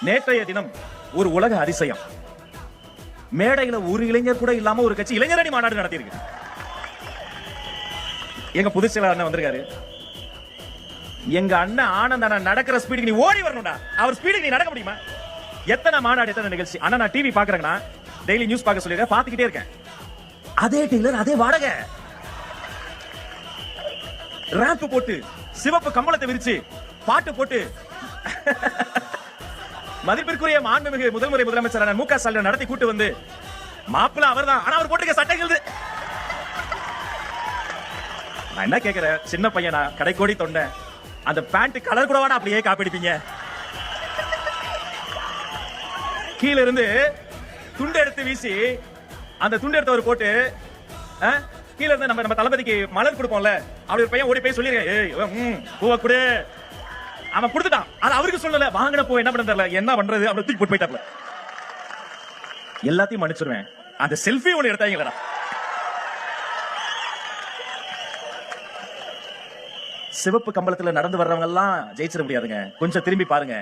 நேற்றைய தினம் ஒரு உலக அதிசயம். மேடையில ஒரு இளைஞர் கூட இல்லாம ஒரு கட்சி இளைஞரணி மாநாடு நடத்தியிருக்கு. எங்க பொதுச் செயலாளர் அண்ணன் வந்திருக்காரு. எங்க அண்ணன் ஆனந்த் அண்ணன் நடக்கிற ஸ்பீடுக்கு நீ ஓடி வரணும்டா. அவர் ஸ்பீடுக்கு நீ நடக்க முடியுமா? எத்தனை மாநாடு, எத்தனை நிகழ்ச்சி. அண்ணா நான் டிவி பாக்குறேன்னா டெய்லி நியூஸ் பார்க்க சொல்லிருக்கேன், பாத்துக்கிட்டே இருக்கேன். அதே டெய்லர், அதே வாடகை, ராம்ப் போட்டு சிவப்பு கம்பளத்தை விரிச்சு பாட்டு போட்டு மதிப்பிற்குரிய மாண்புமிகு முதல்முறை முதலமைச்சர் மு க ஸ்டாலின் நடத்தி கூட்டு வந்து மாப்பிள்ள அவர்தான். ஆனா அவர் போட்டிருக்க சட்டைகள் நான் என்ன கேக்குறேன், சின்ன பையனா, கடைக்கோடி தொண்டை, அந்த பேண்ட் கலர் கூடவாடா அப்படியே காப்பிடிப்பீங்க? கீழ இருந்து துண்டு எடுத்து வீசி அந்த துண்டு எடுத்தவர் போட்டு கீழ இருந்து நம்ம தளபதிக்கு மலர் கொடுப்போம்ல, அப்படி ஒரு பையன் ஓடி போய் சொல்லிருக்கேன், பூவை கொடு. அவன் கொடுத்துட்டான். அது அவருக்கு சொல்லல. வாங்கின பூ என்ன பண்ண தெரியல, என்ன பண்றது, அவனை தூக்கி போட்டு போயிட்டாப்ல. எல்லாத்தையும் மன்னிச்சிருவேன். அந்த செல்ஃபி ஒண்ணு எடுத்தாங்களா? சிவப்பு கம்பளத்துல நடந்து வர்றவங்க எல்லாம் ஜெயிச்சிட முடியாதுங்க. கொஞ்சம் திரும்பி பாருங்க.